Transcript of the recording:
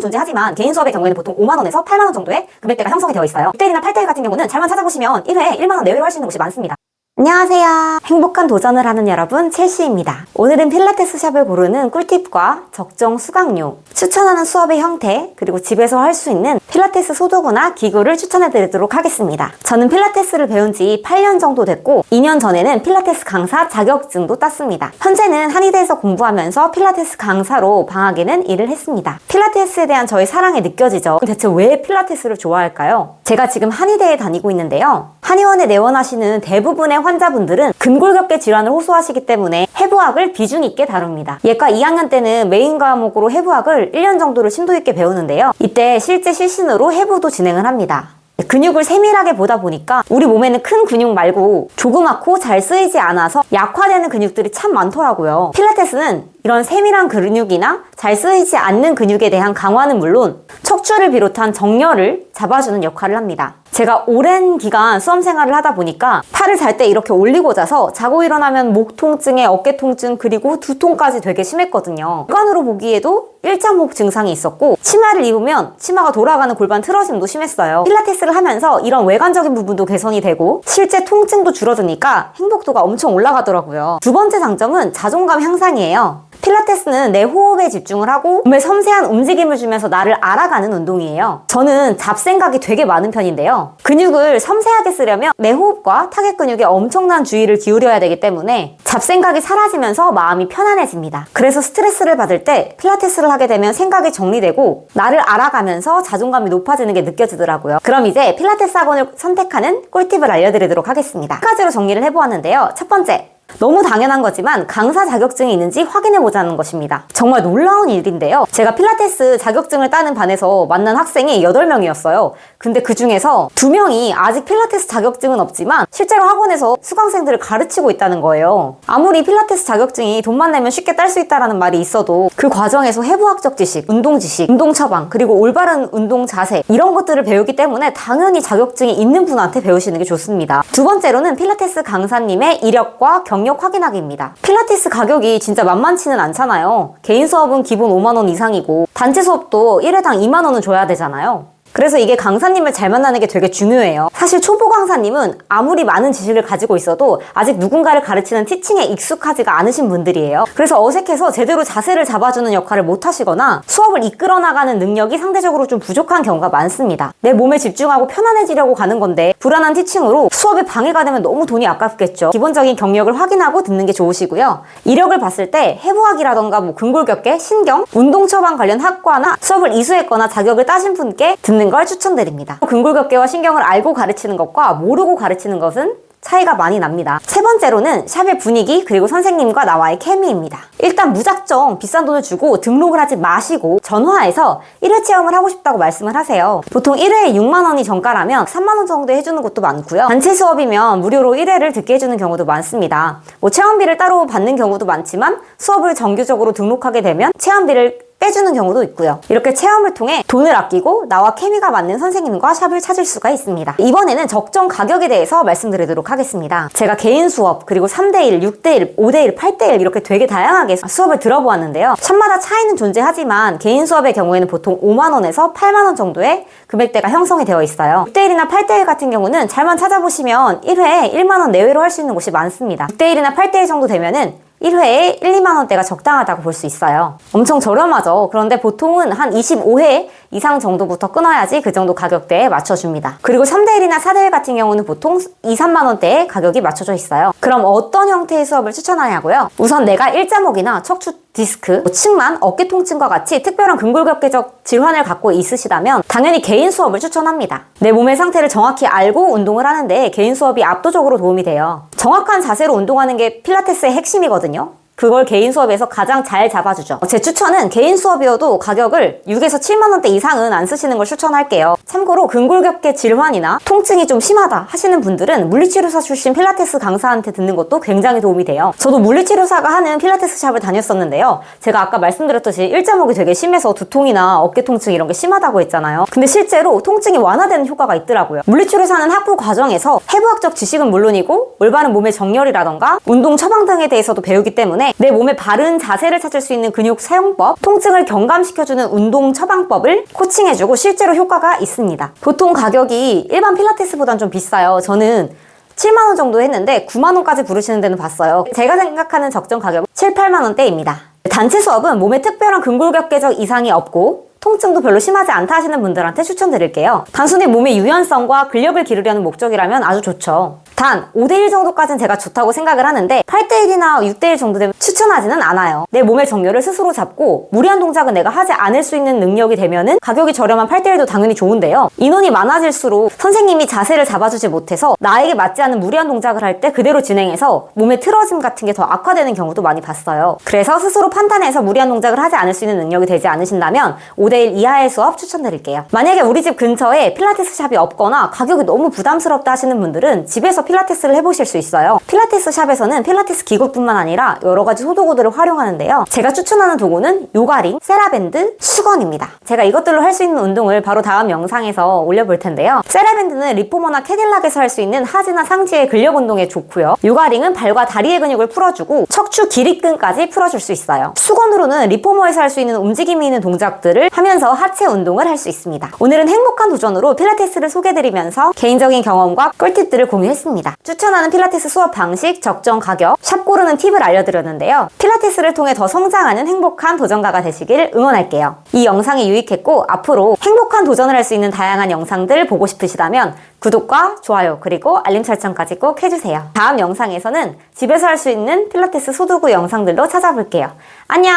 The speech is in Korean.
존재하지만 개인 수업의 경우에는 보통 5만원에서 8만원 정도의 금액대가 형성이 되어 있어요. 6대1이나 8대1 같은 경우는 잘만 찾아보시면 1회에 1만원 내외로 할 수 있는 곳이 많습니다. 안녕하세요. 행복한 도전을 하는 여러분, 첼시입니다. 오늘은 필라테스 샵을 고르는 꿀팁과 적정 수강료, 추천하는 수업의 형태, 그리고 집에서 할 수 있는 필라테스 소도구나 기구를 추천해드리도록 하겠습니다. 저는 필라테스를 배운 지 8년 정도 됐고 2년 전에는 필라테스 강사 자격증도 땄습니다. 현재는 한의대에서 공부하면서 필라테스 강사로 방학에는 일을 했습니다. 필라테스에 대한 저의 사랑이 느껴지죠. 대체 왜 필라테스를 좋아할까요? 제가 지금 한의대에 다니고 있는데요. 한의원에 내원하시는 대부분의 환자분들은 근골격계 질환을 호소하시기 때문에 해부학을 비중 있게 다룹니다. 예과 2학년 때는 메인 과목으로 해부학을 1년 정도를 심도 있게 배우는데요. 이때 실제 실신으로 해부도 진행을 합니다. 근육을 세밀하게 보다 보니까 우리 몸에는 큰 근육 말고 조그맣고 잘 쓰이지 않아서 약화되는 근육들이 참 많더라고요. 필라테스는 이런 세밀한 근육이나 잘 쓰이지 않는 근육에 대한 강화는 물론 척추를 비롯한 정렬을 잡아주는 역할을 합니다. 제가 오랜 기간 수험 생활을 하다 보니까 팔을 잘 때 이렇게 올리고 자서 자고 일어나면 목 통증에 어깨 통증 그리고 두통까지 되게 심했거든요. 육안으로 보기에도 일자목 증상이 있었고 치마를 입으면 치마가 돌아가는 골반 틀어짐도 심했어요. 필라테스를 하면서 이런 외관적인 부분도 개선이 되고 실제 통증도 줄어드니까 행복도가 엄청 올라가더라고요. 두 번째 장점은 자존감 향상이에요. 필라테스는 내 호흡에 집중을 하고 몸에 섬세한 움직임을 주면서 나를 알아가는 운동이에요. 저는 잡생각이 되게 많은 편인데요. 근육을 섬세하게 쓰려면 내 호흡과 타겟 근육에 엄청난 주의를 기울여야 되기 때문에 잡생각이 사라지면서 마음이 편안해집니다. 그래서 스트레스를 받을 때 필라테스를 하게 되면 생각이 정리되고 나를 알아가면서 자존감이 높아지는 게 느껴지더라고요. 그럼 이제 필라테스 학원을 선택하는 꿀팁을 알려드리도록 하겠습니다. 한 가지로 정리를 해보았는데요. 첫 번째, 너무 당연한 거지만 강사 자격증이 있는지 확인해보자는 것입니다. 정말 놀라운 일인데요. 제가 필라테스 자격증을 따는 반에서 만난 학생이 8명이었어요. 근데 그 중에서 2명이 아직 필라테스 자격증은 없지만 실제로 학원에서 수강생들을 가르치고 있다는 거예요. 아무리 필라테스 자격증이 돈만 내면 쉽게 딸 수 있다는 말이 있어도 그 과정에서 해부학적 지식, 운동 지식, 운동 처방, 그리고 올바른 운동 자세 이런 것들을 배우기 때문에 당연히 자격증이 있는 분한테 배우시는 게 좋습니다. 두 번째로는 필라테스 강사님의 이력과 경력 확인하기입니다. 필라테스 가격이 진짜 만만치는 않잖아요. 개인 수업은 기본 5만원 이상이고 단체 수업도 1회당 2만원은 줘야 되잖아요. 그래서 이게 강사님을 잘 만나는 게 되게 중요해요. 사실 초보 강사님은 아무리 많은 지식을 가지고 있어도 아직 누군가를 가르치는 티칭에 익숙하지가 않으신 분들이에요. 그래서 어색해서 제대로 자세를 잡아주는 역할을 못 하시거나 수업을 이끌어 나가는 능력이 상대적으로 좀 부족한 경우가 많습니다. 내 몸에 집중하고 편안해지려고 가는 건데 불안한 티칭으로 수업에 방해가 되면 너무 돈이 아깝겠죠. 기본적인 경력을 확인하고 듣는 게 좋으시고요. 이력을 봤을 때 해부학이라던가 근골격계, 신경, 운동 처방 관련 학과나 수업을 이수했거나 자격을 따신 분께 듣는 걸 추천드립니다. 근골격계와 신경을 알고 가르치는 것과 모르고 가르치는 것은 차이가 많이 납니다. 세 번째로는 샵의 분위기 그리고 선생님과 나와의 케미입니다. 일단 무작정 비싼 돈을 주고 등록을 하지 마시고 전화해서 1회 체험을 하고 싶다고 말씀을 하세요. 보통 1회에 6만원이 정가라면 3만원 정도 해주는 곳도 많고요. 단체 수업이면 무료로 1회를 듣게 해주는 경우도 많습니다. 체험비를 따로 받는 경우도 많지만 수업을 정규적으로 등록하게 되면 체험비를 빼주는 경우도 있고요. 이렇게 체험을 통해 돈을 아끼고 나와 케미가 맞는 선생님과 샵을 찾을 수가 있습니다. 이번에는 적정 가격에 대해서 말씀드리도록 하겠습니다. 제가 개인 수업, 그리고 3대1, 6대1, 5대1, 8대1 이렇게 되게 다양하게 수업을 들어보았는데요. 샵마다 차이는 존재하지만 개인 수업의 경우에는 보통 5만원에서 8만원 정도의 금액대가 형성이 되어 있어요. 6대1이나 8대1 같은 경우는 잘만 찾아보시면 1회에 1만원 내외로 할 수 있는 곳이 많습니다. 6대1이나 8대1 정도 되면은 1회에 1, 2만원대가 적당하다고 볼 수 있어요. 엄청 저렴하죠. 그런데 보통은 한 25회 이상 정도부터 끊어야지 그 정도 가격대에 맞춰줍니다. 그리고 3대1이나 4대1 같은 경우는 보통 2, 3만원대에 가격이 맞춰져 있어요. 그럼 어떤 형태의 수업을 추천하냐고요? 우선 내가 일자목이나 척추 디스크, 측만, 어깨 통증과 같이 특별한 근골격계적 질환을 갖고 있으시다면 당연히 개인 수업을 추천합니다. 내 몸의 상태를 정확히 알고 운동을 하는데 개인 수업이 압도적으로 도움이 돼요. 정확한 자세로 운동하는 게 필라테스의 핵심이거든요. 그걸 개인 수업에서 가장 잘 잡아주죠. 제 추천은 개인 수업이어도 가격을 6에서 7만원대 이상은 안 쓰시는 걸 추천할게요. 참고로 근골격계 질환이나 통증이 좀 심하다 하시는 분들은 물리치료사 출신 필라테스 강사한테 듣는 것도 굉장히 도움이 돼요. 저도 물리치료사가 하는 필라테스 샵을 다녔었는데요. 제가 아까 말씀드렸듯이 일자목이 되게 심해서 두통이나 어깨 통증 이런 게 심하다고 했잖아요. 근데 실제로 통증이 완화되는 효과가 있더라고요. 물리치료사는 학부 과정에서 해부학적 지식은 물론이고 올바른 몸의 정렬이라던가 운동 처방 등에 대해서도 배우기 때문에 때문에 내 몸의 바른 자세를 찾을 수 있는 근육 사용법, 통증을 경감시켜주는 운동 처방법을 코칭해주고 실제로 효과가 있습니다. 보통 가격이 일반 필라테스보단 좀 비싸요. 저는 7만원 정도 했는데 9만원까지 부르시는 데는 봤어요. 제가 생각하는 적정 가격은 7, 8만원대입니다. 단체 수업은 몸에 특별한 근골격계적 이상이 없고 통증도 별로 심하지 않다 하시는 분들한테 추천드릴게요. 단순히 몸의 유연성과 근력을 기르려는 목적이라면 아주 좋죠. 단 5대1 정도까지는 제가 좋다고 생각을 하는데 8대1이나 6대1 정도 되면 추천하지는 않아요. 내 몸의 정렬을 스스로 잡고 무리한 동작은 내가 하지 않을 수 있는 능력이 되면은 가격이 저렴한 8대1도 당연히 좋은데요. 인원이 많아질수록 선생님이 자세를 잡아주지 못해서 나에게 맞지 않는 무리한 동작을 할 때 그대로 진행해서 몸의 틀어짐 같은 게 더 악화되는 경우도 많이 봤어요. 그래서 스스로 판단해서 무리한 동작을 하지 않을 수 있는 능력이 되지 않으신다면 5대1 이하의 수업 추천드릴게요. 만약에 우리 집 근처에 필라테스 샵이 없거나 가격이 너무 부담스럽다 하시는 분들은 집에서 필라테스를 해보실 수 있어요. 필라테스 샵에서는 필라테스 기구뿐만 아니라 여러 가지 소도구들을 활용하는데요. 제가 추천하는 도구는 요가링, 세라밴드, 수건입니다. 제가 이것들로 할 수 있는 운동을 바로 다음 영상에서 올려볼 텐데요. 세라밴드는 리포머나 캐딜락에서 할 수 있는 하지나 상지의 근력 운동에 좋고요. 요가링은 발과 다리의 근육을 풀어주고 척추 기립근까지 풀어줄 수 있어요. 수건으로는 리포머에서 할 수 있는 움직임이 있는 동작들을 하면서 하체 운동을 할 수 있습니다. 오늘은 행복한 도전으로 필라테스를 소개해드리면서 개인적인 경험과 꿀팁들을 공유했습니다. 추천하는 필라테스 수업 방식, 적정 가격, 샵 고르는 팁을 알려드렸는데요. 필라테스를 통해 더 성장하는 행복한 도전가가 되시길 응원할게요. 이 영상이 유익했고 앞으로 행복한 도전을 할 수 있는 다양한 영상들 보고 싶으시다면 구독과 좋아요 그리고 알림 설정까지 꼭 해주세요. 다음 영상에서는 집에서 할 수 있는 필라테스 소도구 영상들로 찾아볼게요. 안녕!